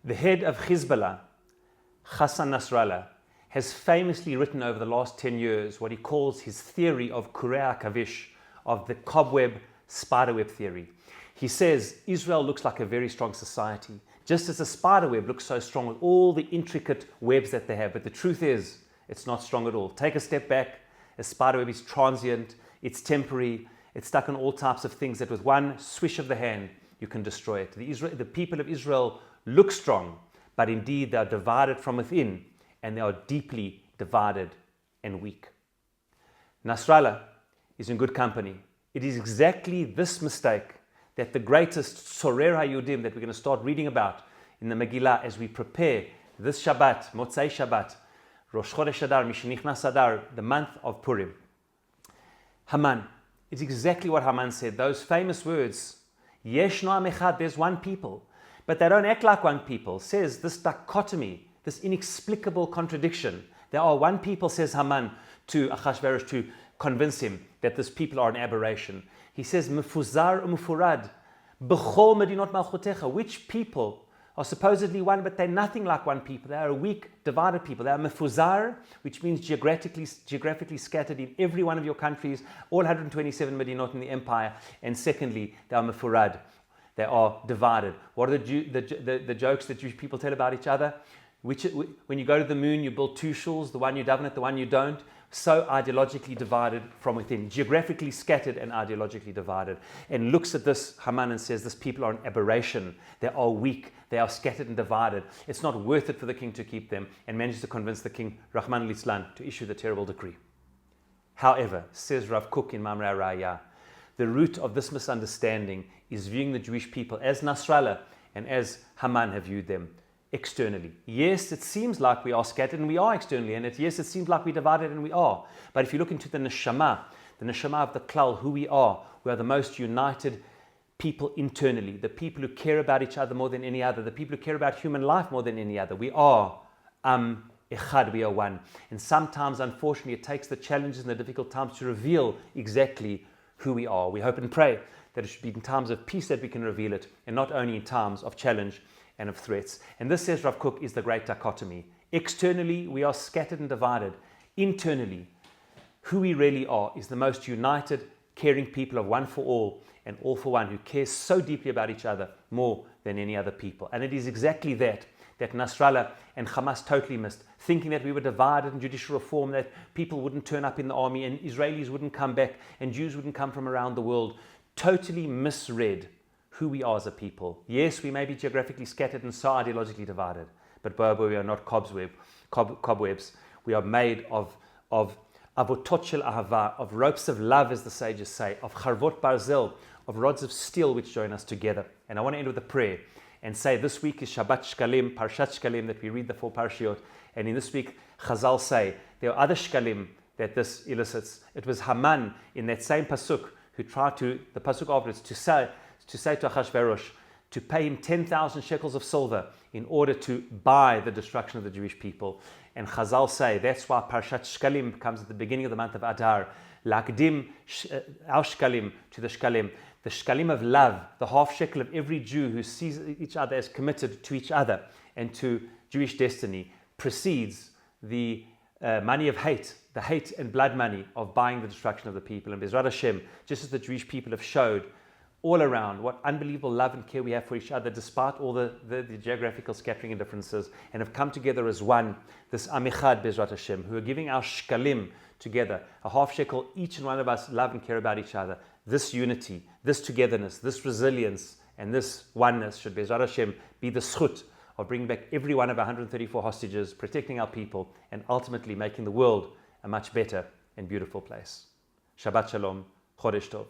The head of Hezbollah, Hassan Nasrallah, has famously written over the last 10 years what he calls his theory of Kurei HaKavish, of the cobweb, spiderweb theory. He says Israel looks like a very strong society, just as a spiderweb looks so strong with all the intricate webs that they have. But the truth is, it's not strong at all. Take a step back. A spiderweb is transient, it's temporary, it's stuck on all types of things that with one swish of the hand, you can destroy it. The people of Israel look strong, but indeed they are divided from within, and they are deeply divided and weak. Nasrallah is in good company. It is exactly this mistake that the greatest Sorer HaYudim that we're going to start reading about in the Megillah as we prepare this Shabbat, Motzei Shabbat, Rosh Chodesh Adar, Mishenichnas Adar, the month of Purim. Haman, it's exactly what Haman said, those famous words, Yesh Noam Echad, there's one people, but they don't act like one people, says this dichotomy, this inexplicable contradiction. There are one people, says Haman to Achashverosh, to convince him that this people are an aberration. He says, Mefuzar umufurad, b'chol medinot malchotecha, which people are supposedly one, but they're nothing like one people. They are a weak, divided people. They are mefuzar, which means geographically scattered in every one of your countries, all 127 medinot in the empire. And secondly, they are mefurad. They are divided. What are the jokes that Jewish people tell about each other? When you go to the moon, you build two shuls, the one you daven at, the one you don't. So ideologically divided from within, geographically scattered and ideologically divided. And looks at this Haman and says, this people are an aberration. They are weak. They are scattered and divided. It's not worth it for the king to keep them, and manages to convince the king, Rahman al-Islam, to issue the terrible decree. However, says Rav Kook in Mamre Raya, the root of this misunderstanding is viewing the Jewish people as Nasrallah and as Haman have viewed them externally. Yes, it seems like we are scattered and we are externally, and yes, it seems like we're divided and we are. But if you look into the neshama of the klal, who we are the most united people internally, the people who care about each other more than any other, the people who care about human life more than any other. We are echad, we are one. And sometimes, unfortunately, it takes the challenges and the difficult times to reveal exactly who we are. We hope and pray that it should be in times of peace that we can reveal it, and not only in times of challenge and of threats. And this, says Rav Kook, is the great dichotomy. Externally, we are scattered and divided. Internally, who we really are is the most united, caring people of one for all and all for one, who cares so deeply about each other more than any other people. And it is exactly that Nasrallah and Hamas totally missed, thinking that we were divided in judicial reform, that people wouldn't turn up in the army and Israelis wouldn't come back and Jews wouldn't come from around the world. Totally misread who we are as a people. Yes, we may be geographically scattered and so ideologically divided, but Bobo, we are not cobwebs. We are made of avotot shel ahava, of ropes of love, as the sages say, of charvot barzel, of rods of steel which join us together. And I want to end with a prayer and say this week is Shabbat Shkalim, Parshat Shkalim, that we read the 4 parshiot. And in this week, Chazal say there are other Shkalim that this elicits. It was Haman in that same pasuk who tried to, the pasuk afterwards, to say to Achashverosh to pay him 10,000 shekels of silver in order to buy the destruction of the Jewish people. And Chazal say that's why Parshat Shkalim comes at the beginning of the month of Adar. Lakdim our Shkalim to the Shkalim. The Shkalim of love, the half shekel of every Jew who sees each other as committed to each other and to Jewish destiny, precedes the money of hate, the hate and blood money of buying the destruction of the people. And Bezrat Hashem, just as the Jewish people have showed all around what unbelievable love and care we have for each other, despite all the geographical scattering and differences, and have come together as one, this Amichad Bezrat Hashem, who are giving our Shkalim together, a half shekel, each and one of us love and care about each other. This unity, this togetherness, this resilience, and this oneness should Bezrat Hashem be the schut of bringing back every one of our 134 hostages, protecting our people, and ultimately making the world a much better and beautiful place. Shabbat Shalom, Chodesh Tov.